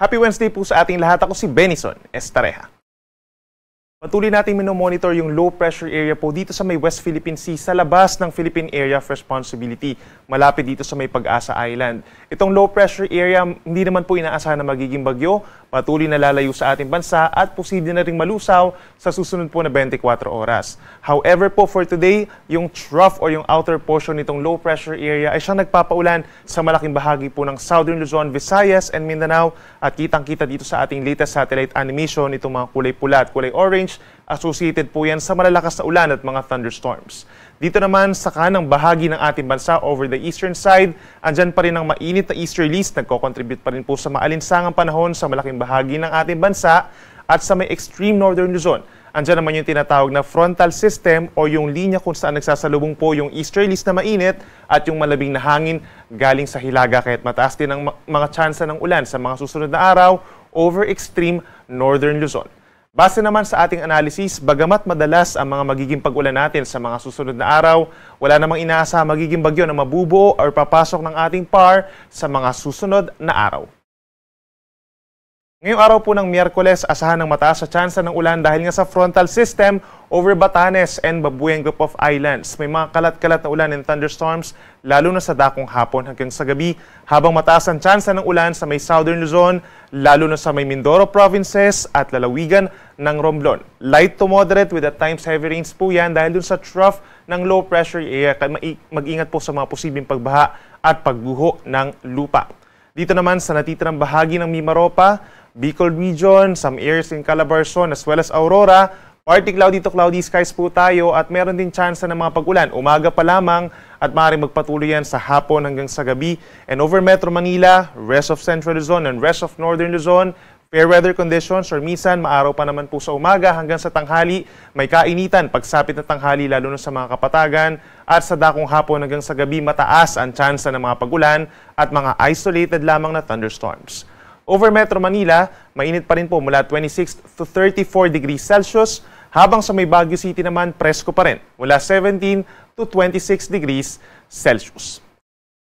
Happy Wednesday po sa ating lahat. Ako si Benison Estareja. Patuloy natin minomonitor yung low pressure area po dito sa may West Philippine Sea sa labas ng Philippine Area of Responsibility, malapit dito sa may Pag-asa Island. Itong low pressure area, hindi naman po inaasahan na magiging bagyo, patuloy na lalayo sa ating bansa at posible na ring malusaw sa susunod po na 24 oras. However po for today, yung trough or yung outer portion nitong low pressure area ay siyang nagpapaulan sa malaking bahagi po ng Southern Luzon, Visayas and Mindanao at kitang-kita dito sa ating latest satellite animation itong mga kulay pula at kulay orange. Associated po yan sa malalakas na ulan at mga thunderstorms. Dito naman sa kanang bahagi ng ating bansa over the eastern side, andyan pa rin ang mainit na easterlies, nagko-contribute pa rin po sa maalinsangang panahon sa malaking bahagi ng ating bansa at sa may extreme northern Luzon. Andyan naman yung tinatawag na frontal system o yung linya kung saan nagsasalubong po yung easterlies na mainit at yung malabing na hangin galing sa hilaga kaya't mataas din ang mga tsansa ng ulan sa mga susunod na araw over extreme northern Luzon. Base naman sa ating analysis, bagamat madalas ang mga magiging pag-ulan natin sa mga susunod na araw, wala namang inaasahang magiging bagyo na mabubuo o papasok ng ating PAR sa mga susunod na araw. Ngayong araw po ng Miyerkules, asahan ng mataas sa tsansa ng ulan dahil nga sa frontal system over Batanes and Babuyan Group of Islands. May mga kalat-kalat na ulan and thunderstorms, lalo na sa dakong hapon hanggang sa gabi, habang mataas ang tsansa ng ulan sa may Southern Luzon, lalo na sa may Mindoro provinces at lalawigan ng Romblon. Light to moderate with at times heavy rains po yan dahil dun sa trough ng low pressure area. Mag-ingat po sa mga posibleng pagbaha at pagguho ng lupa. Dito naman sa natitirang bahagi ng Mimaropa, Bicol Region, some areas in Calabarzon as well as Aurora, partly cloudy to cloudy skies po tayo at meron din tsansa ng mga pag-ulan. Umaga pa lamang at maaaring magpatuloy yan sa hapon hanggang sa gabi. And over Metro Manila, rest of Central Luzon and rest of Northern Luzon, fair weather conditions or minsan maaraw pa naman po sa umaga hanggang sa tanghali. May kainitan pagsapit na tanghali lalo na sa mga kapatagan at sa dakong hapon hanggang sa gabi mataas ang tsansa ng mga pag-ulan at mga isolated lamang na thunderstorms. Over Metro Manila, mainit pa rin po mula 26 to 34 degrees Celsius, habang sa may Baguio City naman, presko pa rin mula 17 to 26 degrees Celsius.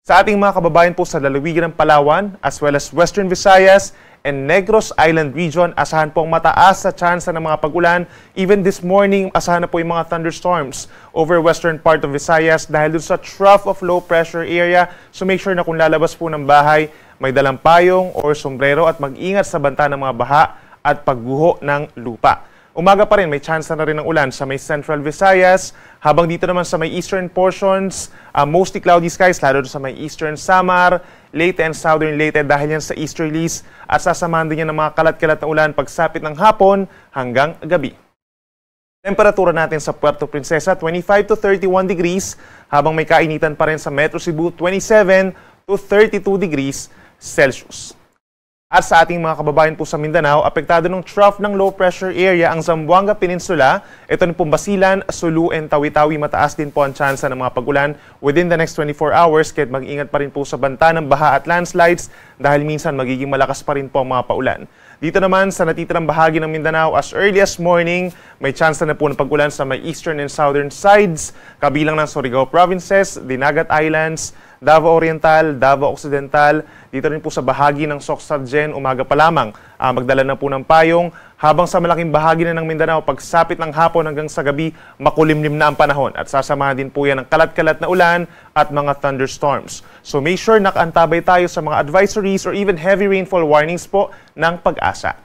Sa ating mga kababayan po sa lalawigan ng Palawan, as well as Western Visayas and Negros Island region, asahan po ang mataas sa tsansa ng mga pag-ulan. Even this morning, asahan na po yung mga thunderstorms over western part of Visayas dahil dun sa trough of low pressure area. So make sure na kung lalabas po ng bahay, may dalang payong or sombrero at mag-ingat sa banta ng mga baha at pagguho ng lupa. Umaga pa rin, may tsansa na rin ng ulan sa may Central Visayas, habang dito naman sa may eastern portions, mostly cloudy skies, lalo sa may eastern Samar, Leyte and southern Leyte dahil yan sa easterlies at sasamahan din yan ng mga kalat-kalat na ulan pagsapit ng hapon hanggang gabi. Temperatura natin sa Puerto Princesa, 25 to 31 degrees, habang may kainitan pa rin sa Metro Cebu, 27 to 32 degrees Celsius. At sa ating mga kababayan po sa Mindanao, apektado ng trough ng low pressure area ang Zamboanga Peninsula. Ito na pong Basilan, Sulu, and Tawi-Tawi. Mataas din po ang tsansa ng mga pag-ulan within the next 24 hours. Kaya mag-ingat pa rin po sa banta ng baha at landslides dahil minsan magiging malakas pa rin po ang mga paulan. Dito naman sa natitirang bahagi ng Mindanao, as early as morning, may tsansa na po ng pag-ulan sa may eastern and southern sides, kabilang ng Surigao Provinces, Dinagat Islands, Davao Oriental, Davao Occidental. Dito rin po sa bahagi ng Soc-Sargen, umaga pa lamang magdala na po ng payong, habang sa malaking bahagi na ng Mindanao, pagsapit ng hapon hanggang sa gabi, makulimlim na ang panahon at sasamahan din po yan ng kalat-kalat na ulan at mga thunderstorms. So make sure nakaantabay tayo sa mga advisories or even heavy rainfall warnings po ng Pag-asa.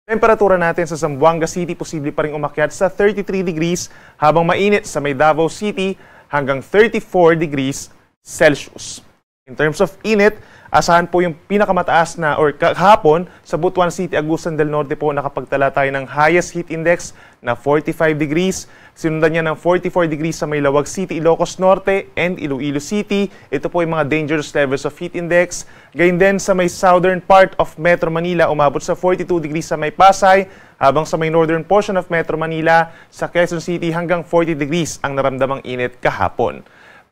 Temperatura natin sa Zamboanga City, posible pa rin umakyat sa 33 degrees, habang mainit sa may Davao City hanggang 34 degrees Celsius. In terms of init, asahan po yung pinakamataas na or kahapon sa Butuan City, Agusan del Norte po nakapagtala tayo ng highest heat index na 45 degrees. Sinundan niya ng 44 degrees sa may Lawag City, Ilocos Norte and Iloilo City. Ito po yung mga dangerous levels of heat index. Gayun din sa may southern part of Metro Manila, umabot sa 42 degrees sa may Pasay, habang sa may northern portion of Metro Manila sa Quezon City hanggang 40 degrees ang naramdamang init kahapon.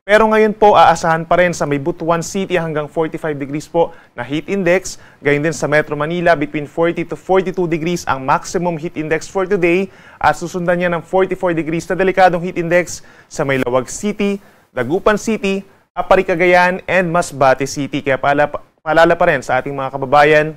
Pero ngayon po, aasahan pa rin sa may Butuan City hanggang 45 degrees po na heat index. Gayun din sa Metro Manila, between 40 to 42 degrees ang maximum heat index for today. At susundan niya ng 44 degrees na delikadong heat index sa may Lawag City, Dagupan City, Apari Cagayan, and Masbate City. Kaya paalala pa rin sa ating mga kababayan,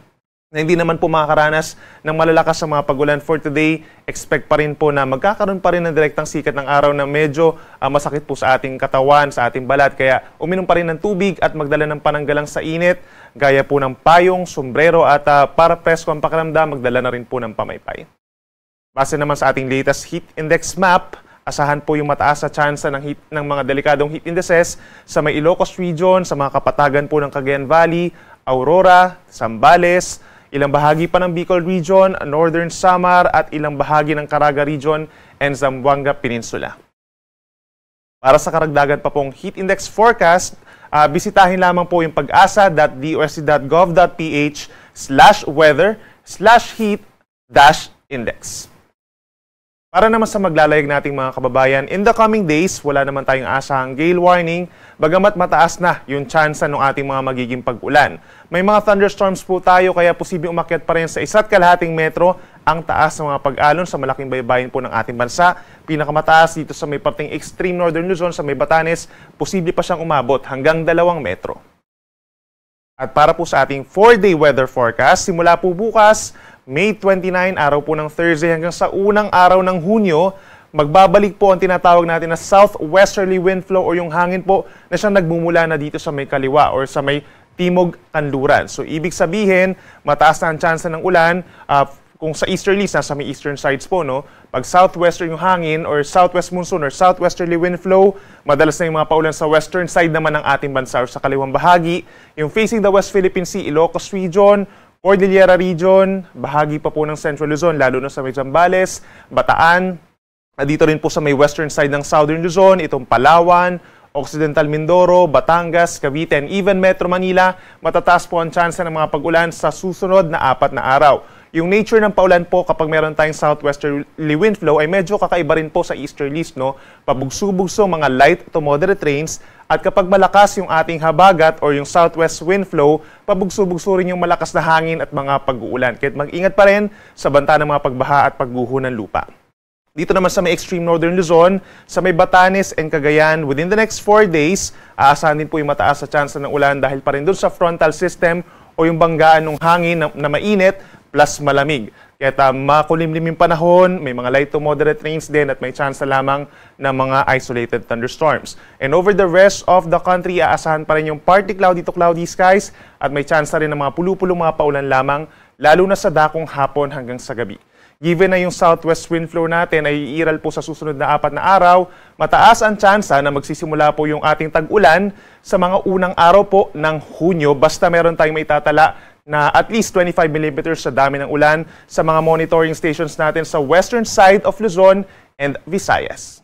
na hindi naman po makakaranas ng malalakas sa mga pag-ulan for today. Expect pa rin po na magkakaroon pa rin ng direktang sikat ng araw na medyo masakit po sa ating katawan, sa ating balat. Kaya uminom pa rin ng tubig at magdala ng pananggalang sa init, gaya po ng payong, sombrero at para presko ang pakiramdam, magdala na rin po ng pamaypay. Base naman sa ating latest heat index map, asahan po yung mataas na tsansa ng mga delikadong heat indices sa may Ilocos region, sa mga kapatagan po ng Cagayan Valley, Aurora, Zambales, ilang bahagi pa ng Bicol Region, Northern Samar at ilang bahagi ng Caraga Region and Zamboanga Peninsula. Para sa karagdagan pa pong heat index forecast, bisitahin lamang po yung pag-asa.dosc.gov.ph/weather/heat-index. Para naman sa maglalayag nating mga kababayan, in the coming days, wala naman tayong asahang gale warning, bagamat mataas na yung tsansa ng ating mga magiging pag-ulan. May mga thunderstorms po tayo, kaya posibleng umakyat pa rin sa 1.5 metro ang taas ng mga pag-alon sa malaking baybayin po ng ating bansa. Pinakamataas dito sa may parting extreme northern Luzon, sa may Batanes, posible pa siyang umabot hanggang 2 metro. At para po sa ating 4-day weather forecast, simula po bukas, May 29, araw po ng Thursday hanggang sa unang araw ng Hunyo, magbabalik po ang tinatawag natin na southwesterly wind flow o yung hangin po na siyang nagmumula na dito sa may kaliwa or sa may timog kanluran. So ibig sabihin, mataas na ang tsansa ng ulan. Kung sa easterlies, nasa may eastern sides po, no? Pag southwestern yung hangin or southwest monsoon or southwesterly wind flow, madalas na yung mga paulan sa western side naman ng ating bansa or sa kaliwang bahagi. Yung facing the West Philippine Sea, Ilocos Region, Cordillera Region, bahagi pa po ng Central Luzon, lalo na sa may Zambales, Bataan, dito rin po sa may western side ng Southern Luzon, itong Palawan, Occidental Mindoro, Batangas, Cavite, and even Metro Manila, matataas po ang tsansa ng mga pag-ulan sa susunod na 4 na araw. Yung nature ng paulan po kapag meron tayong southwesterly wind flow ay medyo kakaiba rin po sa easterlies, no? Pabugso-bugso, mga light to moderate rains, at kapag malakas yung ating habagat or yung southwest wind flow, pabugso-bugso rin yung malakas na hangin at mga pag-uulan. Kaya mag-ingat pa rin sa banta ng mga pagbaha at pagguho ng lupa. Dito naman sa may extreme northern Luzon, sa may Batanes and Cagayan, within the next 4 days, aasahan din po yung mataas sa tsansa ng ulan dahil pa rin dun sa frontal system o yung banggaan ng hangin na mainit plus malamig. Kaya makulimlim yung panahon, may mga light to moderate rains din at may tsansa lamang ng mga isolated thunderstorms. And over the rest of the country, aasahan pa rin yung partly cloudy to cloudy skies at may tsansa rin ng mga pulu-pulong mga paulan lamang, lalo na sa dakong hapon hanggang sa gabi. Given na yung southwest wind flow natin ay iiral po sa susunod na 4 na araw, mataas ang tsansa na magsisimula po yung ating tag-ulan sa mga unang araw po ng Hunyo, basta meron tayong maitatala na at least 25 mm sa dami ng ulan sa mga monitoring stations natin sa western side of Luzon and Visayas.